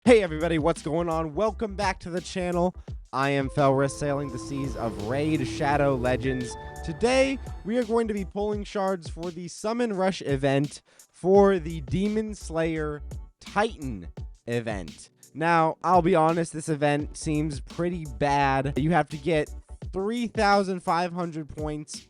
Hey everybody, what's going on? Welcome back to the channel. I am Felris, sailing the seas of Raid Shadow Legends. Today, we are going to be pulling shards for the Summon Rush event for the Demon Slayer Titan event. Now, I'll be honest, this event seems pretty bad. You have to get 3,500 points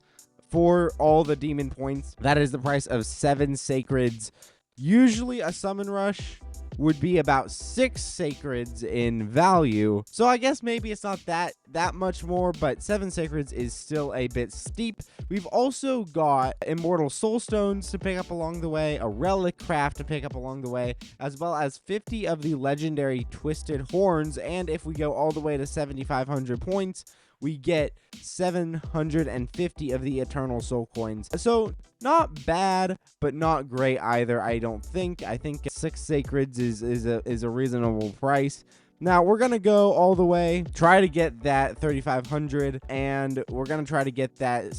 for all the demon points. That is the price of 7 sacreds. Usually, a Summon Rush would be about 6 sacreds in value, so I guess maybe it's not that much more, but 7 sacreds is still a bit steep. We've also got immortal soul stones to pick up along the way, a relic craft to pick up along the way, as well as 50 of the legendary twisted horns, and if we go all the way to 7,500 points, we get 750 of the eternal soul coins. So not bad, but not great either, I don't think. I think 6 sacreds is a reasonable price. Now, we're going to go all the way, try to get that 3,500, and we're going to try to get that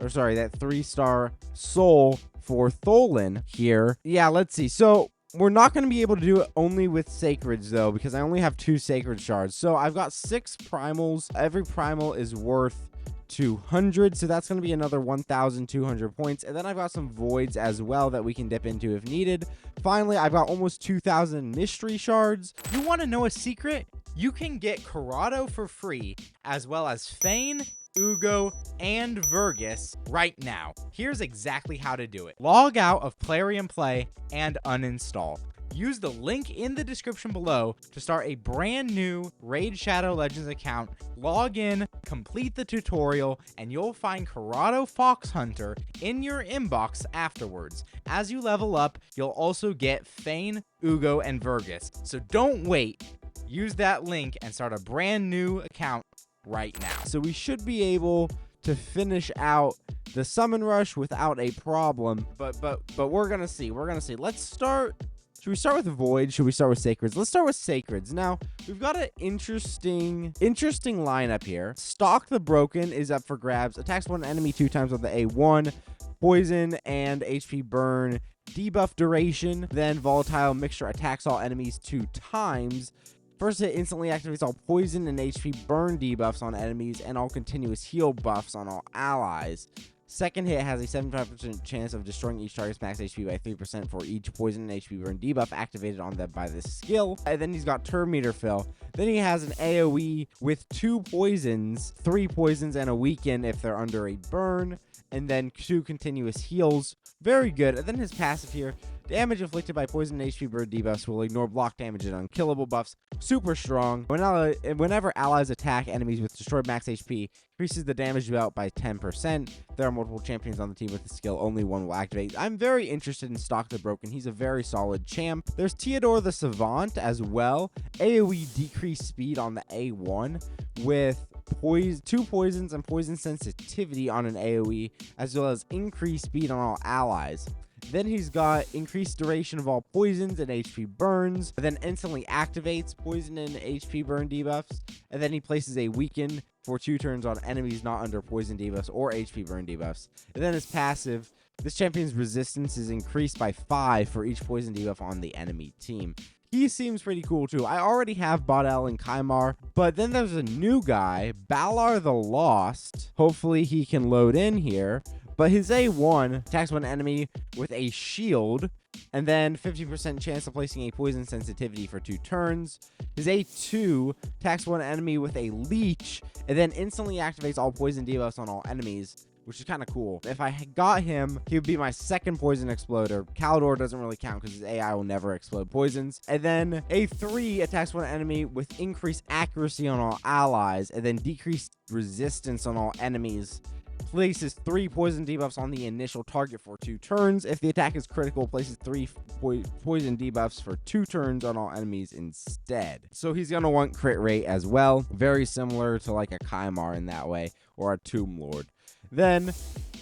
3-star soul for Tholen here. Yeah, let's see. So we're not going to be able to do it only with sacreds, though, because I only have 2 sacred shards. So I've got 6 primals. Every primal is worth 200, so that's going to be another 1,200 points. And then I've got some voids as well that we can dip into if needed. Finally, I've got almost 2,000 mystery shards. You want to know a secret? You can get Corrado for free, as well as Fane, Ugo, and Vergus right now. Here's exactly how to do it. Log out of Plarium Play and uninstall. Use the link in the description below to start a brand new Raid Shadow Legends account. Log in, complete the tutorial, and you'll find Corrado Fox Hunter in your inbox afterwards. As you level up, you'll also get Fane, Ugo, and Vergus. So don't wait. Use that link and start a brand new account right now. So we should be able to finish out the Summon Rush without a problem, but we're gonna see. Let's start. Should we start with Void? Should we start with Sacreds? Let's start with Sacreds. Now, we've got an interesting lineup here. Stalk the Broken is up for grabs. Attacks one enemy 2 times with the A1. Poison and HP burn. Debuff duration. Then Volatile Mixture attacks all enemies 2 times. First hit instantly activates all poison and HP burn debuffs on enemies and all continuous heal buffs on all allies. Second hit has a 75% chance of destroying each target's max HP by 3% for each poison and HP burn debuff activated on them by this skill. And then he's got Turn Meter Fill. Then he has an AoE with 2 poisons, 3 poisons, and a weaken if they're under a burn. And then 2 continuous heals. Very good. And then his passive here. Damage inflicted by poison and HP burn debuffs will ignore block damage and unkillable buffs. Super strong. Whenever allies attack enemies with destroyed max HP, increases the damage dealt by 10%. There are multiple champions on the team with the skill. Only one will activate. I'm very interested in Stalk the Broken. He's a very solid champ. There's Theodore the Savant as well. AoE decreased speed on the A1 with 2 poisons and poison sensitivity on an AoE, as well as increased speed on all allies. Then he's got increased duration of all poisons and HP burns, then instantly activates poison and HP burn debuffs, and then he places a weaken for 2 turns on enemies not under poison debuffs or HP burn debuffs. And then his passive, this champion's resistance is increased by 5 for each poison debuff on the enemy team. He seems pretty cool too. I already have Baudel and Kymar, but then there's a new guy, Balar the Lost. Hopefully he can load in here. But his A1 attacks one enemy with a shield, and then 50% chance of placing a poison sensitivity for 2 turns. His A2 attacks one enemy with a leech, and then instantly activates all poison debuffs on all enemies, which is kind of cool. If I got him, he would be my 2nd poison exploder. Calidor doesn't really count because his AI will never explode poisons. And then A3 attacks one enemy with increased accuracy on all allies, and then decreased resistance on all enemies. Places 3 poison debuffs on the initial target for 2 turns. If the attack is critical, places 3 poison debuffs for 2 turns on all enemies instead. So he's going to want crit rate as well. Very similar to like a Kymar in that way, or a Tomb Lord. Then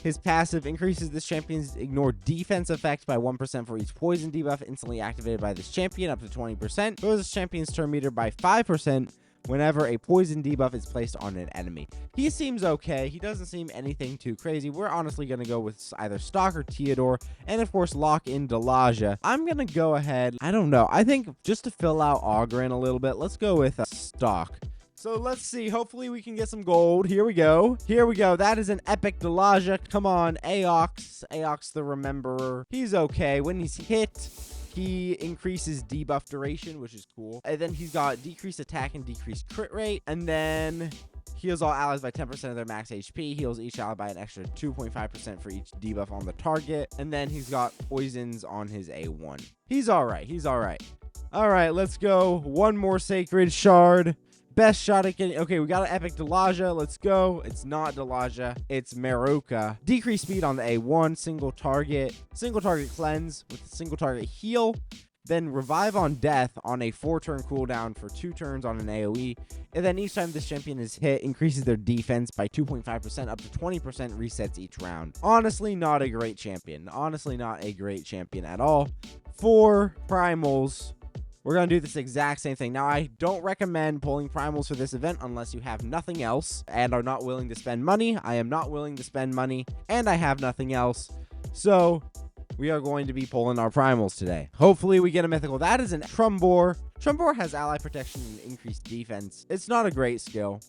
his passive increases this champion's ignore defense effect by 1% for each poison debuff instantly activated by this champion up to 20%. Lowers this champion's turn meter by 5% whenever a poison debuff is placed on an enemy. He seems okay. He doesn't seem anything too crazy. We're honestly going to go with either Stock or Theodore, and of course lock in Delaja. I'm going to go ahead, I don't know, I think just to fill out Ogren a little bit, let's go with Stock. So let's see. Hopefully we can get some gold. Here we go. Here we go. That is an epic Delaja. Come on, Aox. Aox the Rememberer. He's okay. When he's hit, he increases debuff duration, which is cool. And then he's got decreased attack and decreased crit rate. And then heals all allies by 10% of their max HP. Heals each ally by an extra 2.5% for each debuff on the target. And then he's got poisons on his A1. He's all right. He's all right. All right, let's go. One more Sacred Shard. Best shot at getting... Okay, we got an epic Delaja. Let's go. It's not Delaja. It's Meroka. Decrease speed on the A1. Single target cleanse with single target heal. Then revive on death on a 4-turn cooldown for 2 turns on an AoE. And then each time this champion is hit, increases their defense by 2.5% up to 20%, resets each round. Honestly, not a great champion. Honestly, not a great champion at all. For Primals, we're going to do this exact same thing. Now, I don't recommend pulling Primals for this event unless you have nothing else and are not willing to spend money. I am not willing to spend money, and I have nothing else. So we are going to be pulling our Primals today. Hopefully, we get a mythical. That is an Trumbor. Trumbor has ally protection and increased defense. It's not a great skill.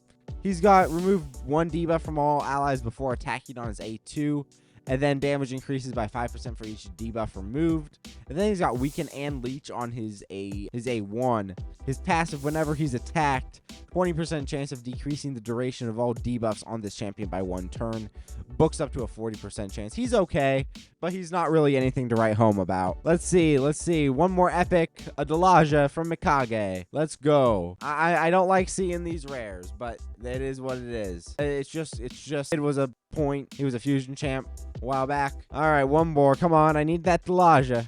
He's got remove 1 debuff from all allies before attacking on his A2. And then damage increases by 5% for each debuff removed. And then he's got Weaken and Leech on his A1. His passive, whenever he's attacked, 20% chance of decreasing the duration of all debuffs on this champion by 1 turn. Books up to a 40% chance. He's okay, but he's not really anything to write home about. Let's see. One more epic, a Delaja from Mikage. Let's go. I don't like seeing these rares, but it is what it is. It was a point. He was a fusion champ a while back. All right, one more. Come on. I need that Delaja.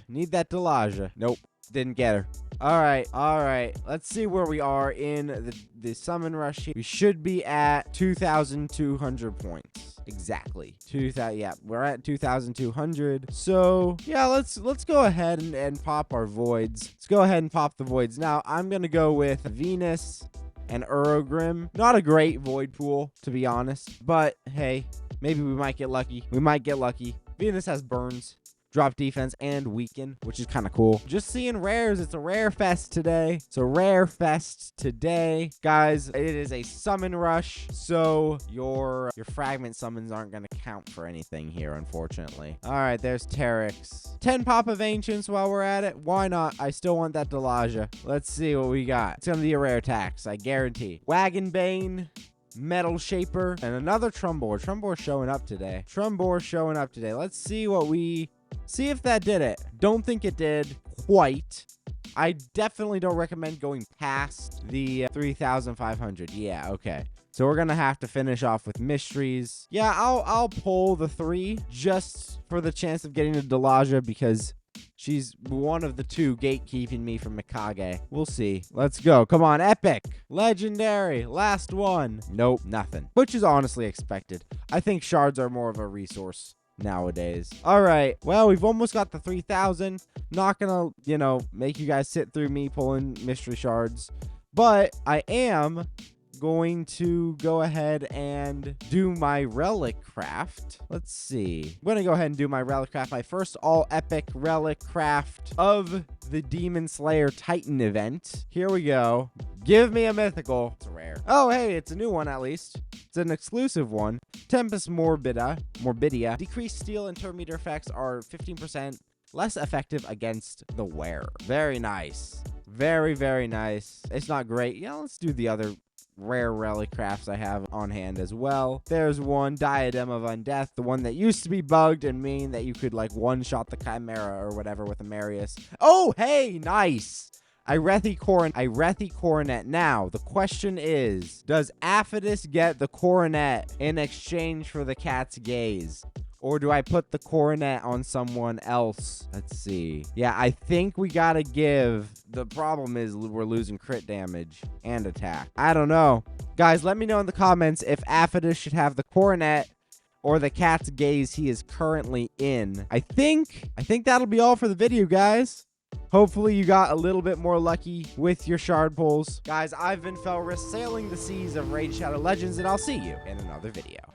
Nope. Didn't get her. All right. Let's see where we are in the summon rush here. We should be at 2,200 points. Exactly. 2,000. Yeah, we're at 2,200. So yeah, let's go ahead and pop our voids. Let's go ahead and pop the voids. Now I'm gonna go with Venus and Urogrim. Not a great void pool, to be honest, but hey, maybe we might get lucky. Venus has burns, drop defense, and weaken, which is kind of cool. Just seeing rares. It's a rare fest today. Guys, it is a summon rush, so your fragment summons aren't going to count for anything here, unfortunately. All right, there's Teryx. 10 pop of Ancients while we're at it. Why not? I still want that Delaja. Let's see what we got. It's going to be a rare tax, I guarantee. Wagon Bane, Metal Shaper, and another Trumbor. Trumbor showing up today. Let's see if that did it. Don't think it did quite. I definitely don't recommend going past the 3,500. Yeah, okay. So we're gonna have to finish off with mysteries. Yeah, I'll pull the 3 just for the chance of getting a Delaja because she's one of the 2 gatekeeping me from Mikage. We'll see. Let's go. Come on, epic, legendary, last one. Nope, nothing. Which is honestly expected. I think shards are more of a resource nowadays. All right, well, we've almost got the 3,000. Not gonna, make you guys sit through me pulling mystery shards, but I am going to go ahead and do my relic craft. Let's see. I'm gonna go ahead and do my relic craft, my first all epic relic craft of the Demon Slayer Titan event. Here we go. Give me a mythical. It's rare. Oh, hey, it's a new one at least. It's an exclusive one. Tempest Morbidia. Decreased steel and turn meter effects are 15% less effective against the wearer. Very nice. Very, very nice. It's not great. Yeah, let's do the other rare relic crafts I have on hand as well. There's one, Diadem of Undeath, the one that used to be bugged and mean that you could like one-shot the Chimera or whatever with a Marius. Oh, hey, nice. Irethi Coronet. Now, the question is, does Aphidus get the coronet in exchange for the cat's gaze? Or do I put the coronet on someone else? Let's see. Yeah, I think we gotta give. The problem is we're losing crit damage and attack. I don't know. Guys, let me know in the comments if Aphidus should have the coronet or the cat's gaze he is currently in. I think that'll be all for the video, guys. Hopefully you got a little bit more lucky with your shard pulls. Guys, I've been Felris, sailing the seas of Raid Shadow Legends, and I'll see you in another video.